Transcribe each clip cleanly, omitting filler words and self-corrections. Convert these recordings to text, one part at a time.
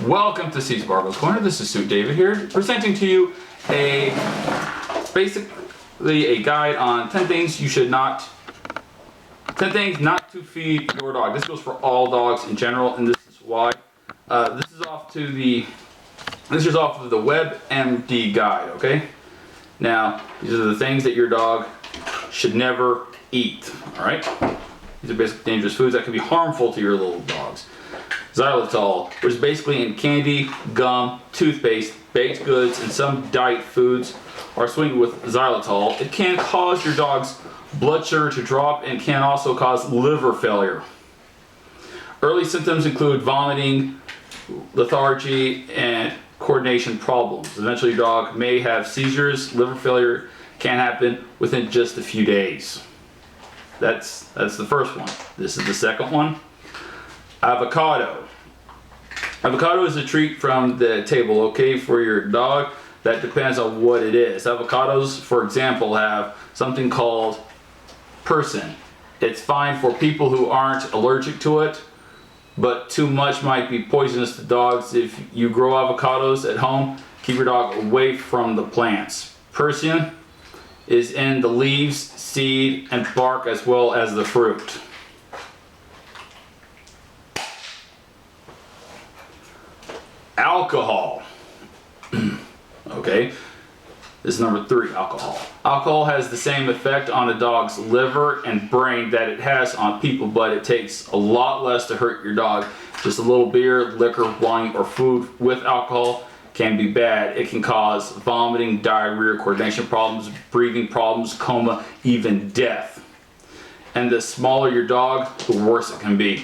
Welcome to Seasparkles Corner. This is Suit David here, presenting to you basically a guide on 10 things not to feed your dog. This goes for all dogs in general, and this is why. This is off of the WebMD guide. Okay. Now these are the things that your dog should never eat. All right. These are basically dangerous foods that can be harmful to your little dogs. Xylitol, which is basically in candy, gum, toothpaste, baked goods, and some diet foods are sweetened with xylitol. It can cause your dog's blood sugar to drop and can also cause liver failure. Early symptoms include vomiting, lethargy, and coordination problems. Eventually your dog may have seizures. Liver failure can happen within just a few days. That's the first one. This is the second one. Avocado. Avocado is a treat from the table, okay, for your dog. That depends on what it is. Avocados, for example, have something called persin. It's fine for people who aren't allergic to it, but too much might be poisonous to dogs. If you grow avocados at home, keep your dog away from the plants. Persin is in the leaves, seed, and bark as well as the fruit. Alcohol. Okay, this is number 3, alcohol. Alcohol has the same effect on a dog's liver and brain that it has on people, but it takes a lot less to hurt your dog. Just a little beer, liquor, wine, or food with alcohol can be bad. It can cause vomiting, diarrhea, coordination problems, breathing problems, coma, even death. And the smaller your dog, the worse it can be.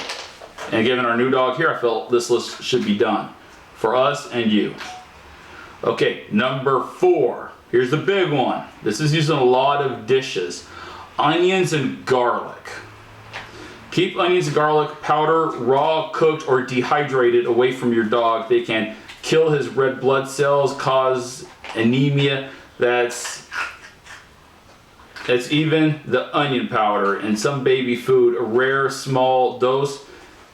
And given our new dog here, I felt this list should be done for us and you. Okay, number 4. Here's the big one. This is used in a lot of dishes. Onions and garlic. Keep onions and garlic powder, raw, cooked, or dehydrated away from your dog. They can kill his red blood cells, cause anemia. That's even the onion powder in some baby food. A rare small dose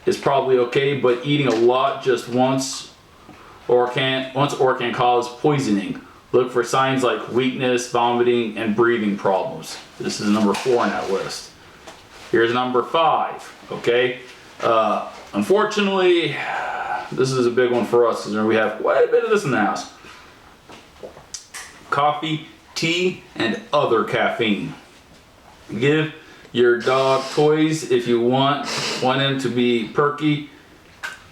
is probably okay, but eating a lot just once can cause poisoning. Look for signs like weakness, vomiting, and breathing problems. This is number 4 on that list. Here's number 5. Okay, unfortunately, this is a big one for us because we have quite a bit of this in the house. Coffee, tea, and other caffeine. Give your dog toys if you want him to be perky.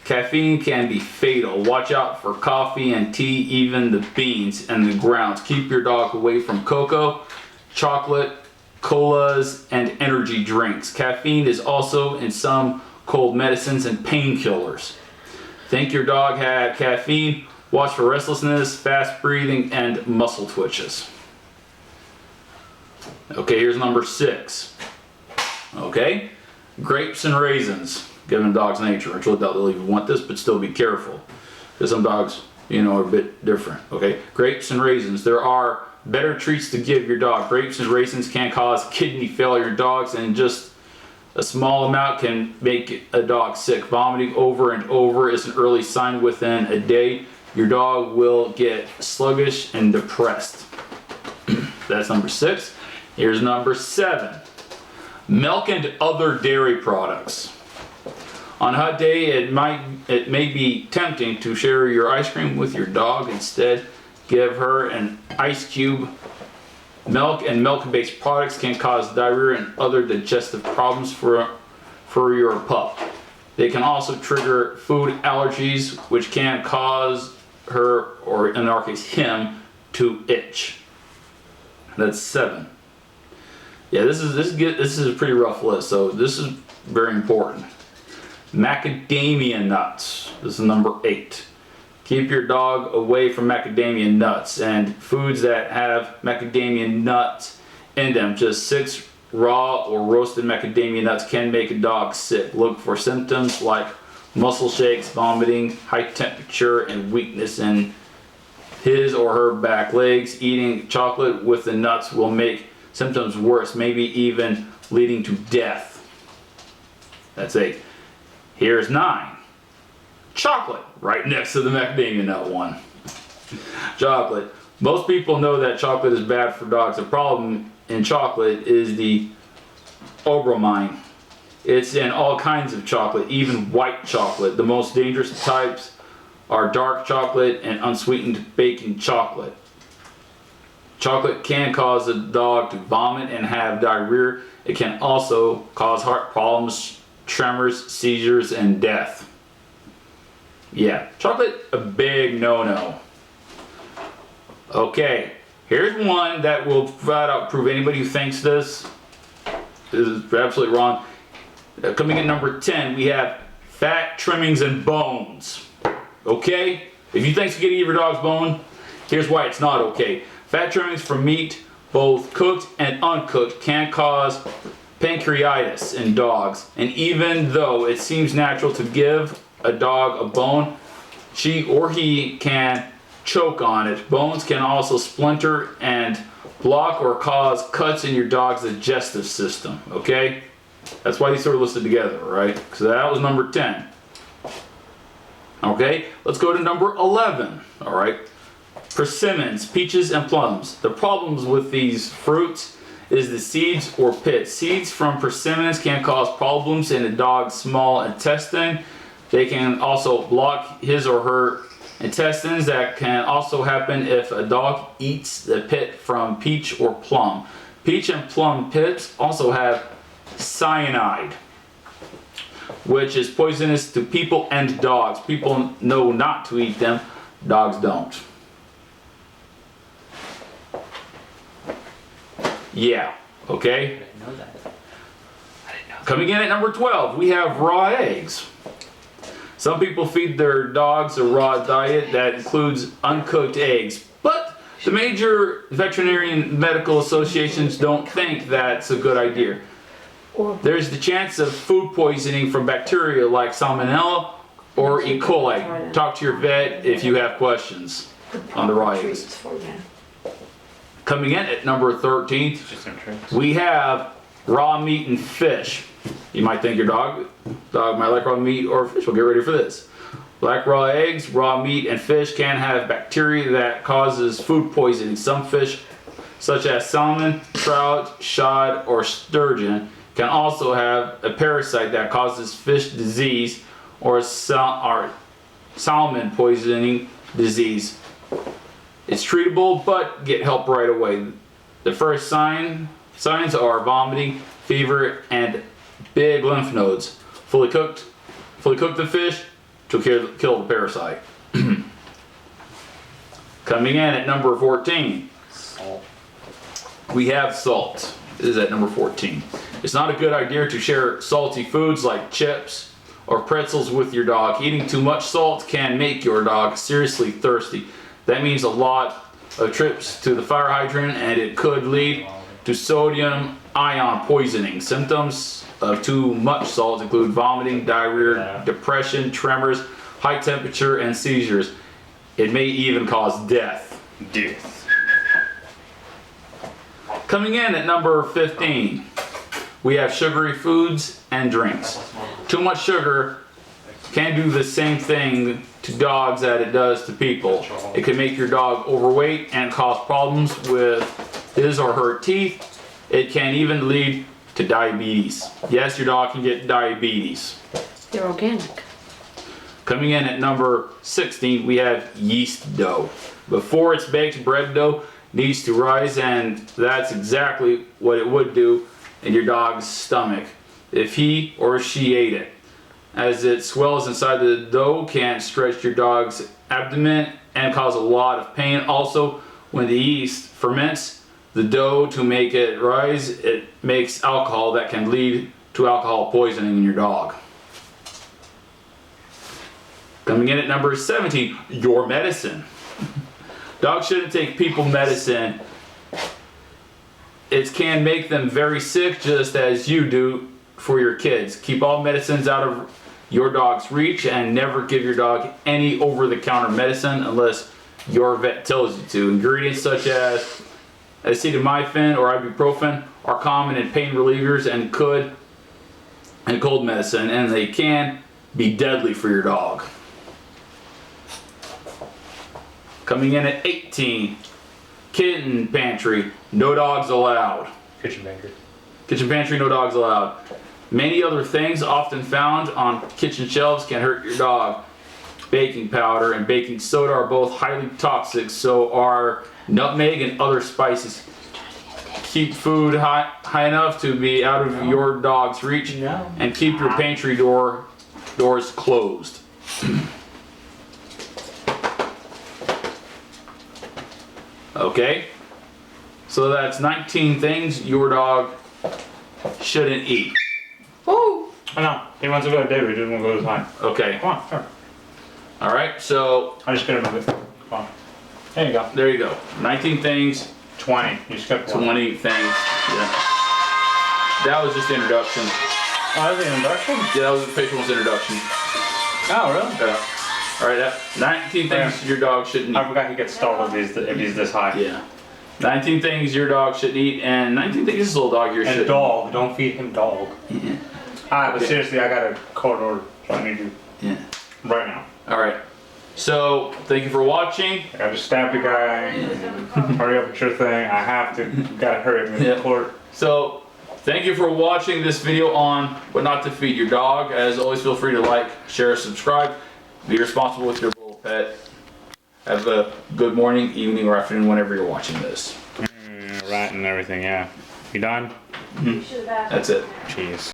Caffeine can be fatal. Watch out for coffee and tea, even the beans and the grounds. Keep your dog away from cocoa, chocolate, colas, and energy drinks. Caffeine is also in some cold medicines and painkillers. Think your dog had caffeine? Watch for restlessness, fast breathing, and muscle twitches. Okay, here's number 6. Okay, grapes and raisins. Given dog's nature, I truly doubt they'll even want this, but still be careful, because some dogs, are a bit different. Okay, grapes and raisins. There are better treats to give your dog. Grapes and raisins can cause kidney failure. Dogs, and just a small amount can make a dog sick. Vomiting over and over is an early sign. Within a day, your dog will get sluggish and depressed. That's number 6. Here's number 7. Milk and other dairy products. On a hot day, it may be tempting to share your ice cream with your dog. Instead, give her an ice cube. Milk and milk-based products can cause diarrhea and other digestive problems for your pup. They can also trigger food allergies, which can cause her, or in our case him, to itch. That's 7. Yeah, this is a pretty rough list, so this is very important. Macadamia nuts. This is number 8. Keep your dog away from macadamia nuts and foods that have macadamia nuts in them. Just 6 raw or roasted macadamia nuts can make a dog sick. Look for symptoms like muscle shakes, vomiting, high temperature, and weakness in his or her back legs. Eating chocolate with the nuts will make symptoms worse, maybe even leading to death. That's 8. Here's 9. Chocolate. right next to the macadamia nut one. Chocolate. Most people know that chocolate is bad for dogs. The problem in chocolate is the obromine. It's in all kinds of chocolate, even white chocolate. The most dangerous types are dark chocolate and unsweetened baking chocolate. Chocolate can cause a dog to vomit and have diarrhea. It can also cause heart problems, tremors, seizures, and death. Yeah, chocolate, a big no-no. Okay, here's one that will flat out prove anybody who thinks this is absolutely wrong. Coming in number 10, we have fat, trimmings, and bones. Okay? If you think you're gonna eat your dog's bone, here's why it's not okay. Fat trimmings from meat, both cooked and uncooked, can cause pancreatitis in dogs. And even though it seems natural to give a dog a bone, she or he can choke on it. Bones can also splinter and block or cause cuts in your dog's digestive system. Okay? That's why these are listed together, right? So that was number 10. Okay, let's go to number 11. All right, persimmons, peaches, and plums. The problems with these fruits is the seeds or pits. Seeds from persimmons can cause problems in a dog's small intestine. They can also block his or her intestines. That can also happen if a dog eats the pit from peach or plum. Peach and plum pits also have cyanide, which is poisonous to people and dogs. People know not to eat them, dogs don't. Yeah, okay? I didn't know that. Coming in at number 12, we have raw eggs. Some people feed their dogs a raw diet that includes uncooked eggs, but the major veterinarian medical associations don't think that's a good idea. There's the chance of food poisoning from bacteria like Salmonella or E. coli. Talk to your vet if you have questions on the raw eggs. Coming in at number 13, we have raw meat and fish. You might think your dog might like raw meat or fish. Well, get ready for this. Like raw eggs, raw meat, and fish can have bacteria that causes food poisoning. Some fish, such as salmon, trout, shad, or sturgeon, can also have a parasite that causes fish disease or salmon poisoning disease. It's treatable, but get help right away. The first signs are vomiting, fever, and big lymph nodes. Fully cook the fish to kill the parasite. Coming in at number 14, Salt. we have salt. This is at number 14. It's not a good idea to share salty foods like chips or pretzels with your dog. Eating too much salt can make your dog seriously thirsty. That means a lot of trips to the fire hydrant, and it could lead to sodium ion poisoning. Symptoms of too much salt include vomiting, diarrhea, depression, tremors, high temperature, and seizures. It may even cause death. Coming in at number 15, we have sugary foods and drinks. Too much sugar can do the same thing to dogs that it does to people. It can make your dog overweight and cause problems with his or her teeth. It can even lead to diabetes. Yes, your dog can get diabetes. They're organic. Coming in at number 16, we have yeast dough. Before it's baked, bread dough needs to rise, and that's exactly what it would do in your dog's stomach if he or she ate it. As it swells inside, the dough can stretch your dog's abdomen and cause a lot of pain. Also, when the yeast ferments the dough to make it rise, it makes alcohol that can lead to alcohol poisoning in your dog. Coming in at number 17, your medicine. Dogs shouldn't take people medicine. It can make them very sick, just as you do for your kids. Keep all medicines out of your dog's reach, and never give your dog any over-the-counter medicine unless your vet tells you to. Ingredients such as acetaminophen or ibuprofen are common in pain relievers and cold medicine, and they can be deadly for your dog. Coming in at 18, kitten pantry, no dogs allowed. Kitchen pantry. Kitchen pantry, no dogs allowed. Many other things often found on kitchen shelves can hurt your dog. Baking powder and baking soda are both highly toxic, so are nutmeg and other spices. Keep food high enough to be out of your dog's reach, and keep your pantry doors closed. Okay, so that's 19 things your dog shouldn't eat. Woo! I know. He wants to go to David. He doesn't want to go to time. Okay. Come on. Come on. All right. So I just got to move it. Come on. There you go. there you go. 19 things. 20. You skipped one. 20 things. Yeah. That was just the introduction. Oh, that's the introduction? Yeah, that was the Patron's introduction. Oh, really? Yeah. All right. 19 things your dog shouldn't eat. I forgot he gets startled if he's this high. Yeah. 19 things your dog shouldn't eat, and 19 things this little dog here And shouldn't. dog. Don't feed him dog. Yeah. Alright, but Okay. seriously, I got a court order, so I need you Yeah. right now. All right. So thank you for watching. I gotta stab the guy. Hurry up with your thing. I have to. Gotta hurry up in Yeah. court. So thank you for watching this video on what not to feed your dog. As always, feel free to like, share, subscribe. Be responsible with your little pet. Have a good morning, evening, or afternoon whenever you're watching this. Right and everything, yeah. You done? That's it. Jeez.